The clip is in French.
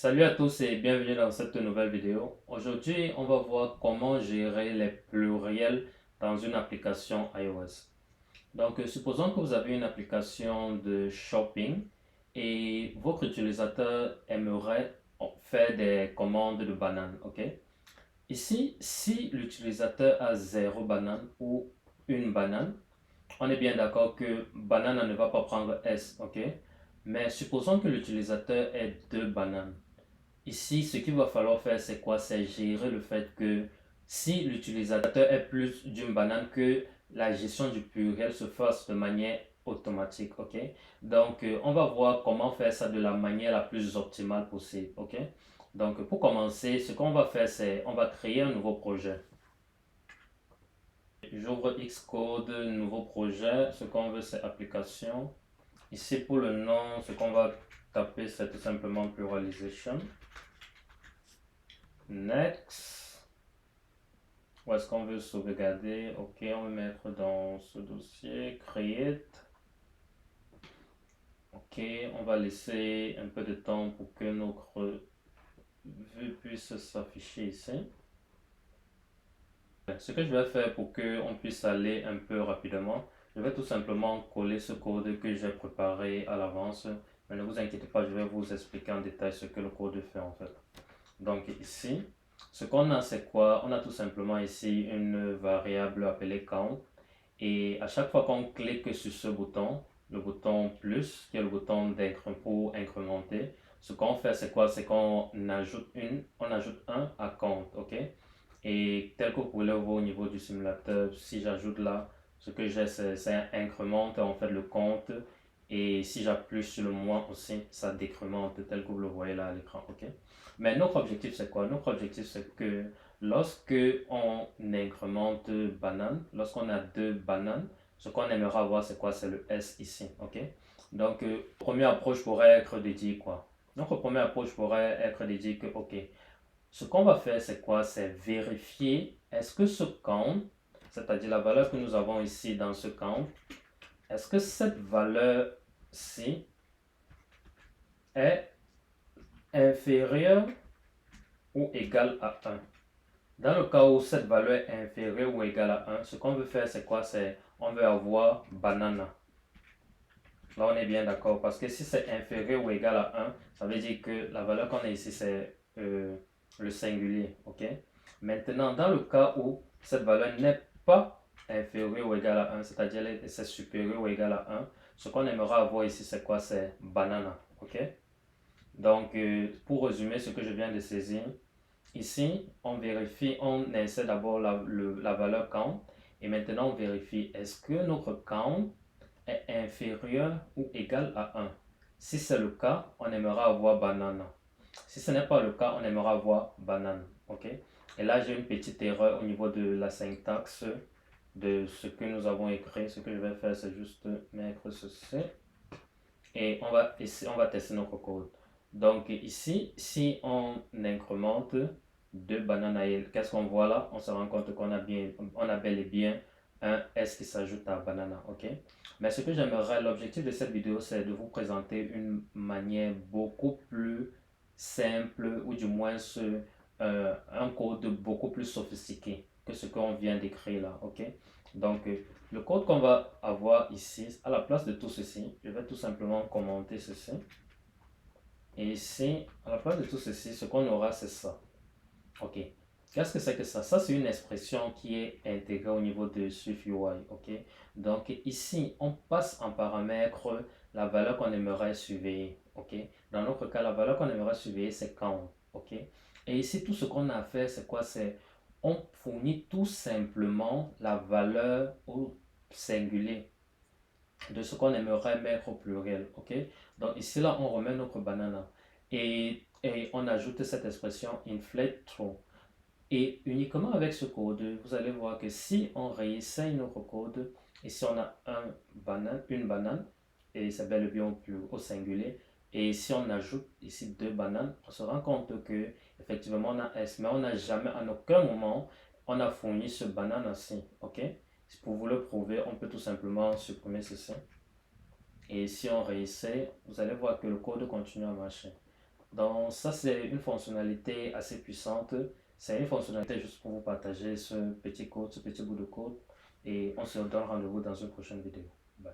Salut à tous et bienvenue dans cette nouvelle vidéo. Aujourd'hui, on va voir comment gérer les pluriels dans une application iOS. Donc, supposons que vous avez une application de shopping et votre utilisateur aimerait faire des commandes de bananes, ok? Ici, si l'utilisateur a 0 banane ou une banane, on est bien d'accord que banane ne va pas prendre S, ok? Mais supposons que l'utilisateur ait 2 bananes. Ici, ce qu'il va falloir faire, c'est quoi? C'est gérer le fait que si l'utilisateur est plus d'une banane, que la gestion du pluriel se fasse de manière automatique, ok? Donc, on va voir comment faire ça de la manière la plus optimale possible, ok? Donc, pour commencer, ce qu'on va faire, c'est on va créer un nouveau projet. J'ouvre Xcode, nouveau projet. Ce qu'on veut, c'est application. Ici, pour le nom, ce qu'on va taper, c'est tout simplement pluralization. Next. Où est-ce qu'on veut sauvegarder? Ok, on va mettre dans ce dossier Create. Ok, on va laisser un peu de temps pour que notre vue puisse s'afficher ici. Ce que je vais faire pour qu'on puisse aller un peu rapidement, je vais tout simplement coller ce code que j'ai préparé à l'avance. Mais ne vous inquiétez pas, je vais vous expliquer en détail ce que le code fait en fait. Donc ici, ce qu'on a, c'est quoi? On a tout simplement ici une variable appelée count. Et à chaque fois qu'on clique sur ce bouton, le bouton plus, qui est le bouton pour incrémenter, ce qu'on fait, c'est quoi? C'est qu'on ajoute un à count, ok? Et tel que vous pouvez le voir au niveau du simulateur, si j'ajoute là, ce que j'ai, c'est incrémente en fait le compte. Et si j'appuie sur le moins aussi, ça décrémente tel que vous le voyez là à l'écran, ok? Mais notre objectif, c'est quoi? Notre objectif, c'est que lorsque on incrémente banane, lorsqu'on a deux bananes, ce qu'on aimerait avoir, c'est quoi? C'est le S ici, ok? Donc, première approche pourrait être de dire quoi? Notre première approche pourrait être de dire que, ok, ce qu'on va faire, c'est quoi? C'est vérifier est-ce que ce count, c'est-à-dire la valeur que nous avons ici dans ce count, est-ce que cette valeur-ci est inférieure ou égale à un. Dans le cas où cette valeur est inférieure ou égale à un, ce qu'on veut faire, c'est quoi? C'est on veut avoir banana. Là, on est bien d'accord parce que si c'est inférieur ou égal à un, ça veut dire que la valeur qu'on a ici, c'est le singulier. Ok? Maintenant, dans le cas où cette valeur n'est pas inférieure ou égale à un, c'est-à-dire c'est supérieur ou égal à un, ce qu'on aimerait avoir ici, c'est quoi? C'est banana. Ok? Donc, pour résumer ce que je viens de saisir, ici, on vérifie, on insère d'abord la valeur count et maintenant on vérifie est-ce que notre count est inférieur ou égal à un. Si c'est le cas, on aimera avoir banane. Si ce n'est pas le cas, on aimera avoir banane. Ok? Et là, j'ai une petite erreur au niveau de la syntaxe de ce que nous avons écrit. Ce que je vais faire, c'est juste mettre ceci et on va tester notre code. Donc ici, si on incrémente deux bananes à L, qu'est-ce qu'on voit là? On se rend compte on a bel et bien un S qui s'ajoute à banana, ok? Mais ce que j'aimerais, l'objectif de cette vidéo, c'est de vous présenter une manière beaucoup plus simple, ou du moins un code beaucoup plus sophistiqué que ce qu'on vient d'écrire là, ok? Donc, le code qu'on va avoir ici, à la place de tout ceci, je vais tout simplement commenter ceci. Et ici, à la place de tout ceci, ce qu'on aura, c'est ça. Ok. Qu'est-ce que c'est que ça? Ça, c'est une expression qui est intégrée au niveau de SwiftUI. Ok. Donc, ici, on passe en paramètre la valeur qu'on aimerait surveiller. Ok. Dans notre cas, la valeur qu'on aimerait surveiller, c'est count. Ok. Et ici, tout ce qu'on a fait, c'est quoi? C'est on fournit tout simplement la valeur au singulier de ce qu'on aimerait mettre au pluriel. Ok. Donc, ici, là, on remet notre banana. Et on ajoute cette expression inflate true. Et uniquement avec ce code, vous allez voir que si on réessaye notre code, ici on a une banane, et c'est bel et bien au singulier, et si on ajoute ici deux bananes, on se rend compte que effectivement on a S, mais on n'a jamais, à aucun moment, on a fourni ce banane ainsi, ok? Pour vous le prouver, on peut tout simplement supprimer ceci. Et si on réessaye, vous allez voir que le code continue à marcher. Donc ça, c'est une fonctionnalité assez puissante. C'est une fonctionnalité juste pour vous partager ce petit code, ce petit bout de code. Et on se donne rendez-vous dans une prochaine vidéo. Bye.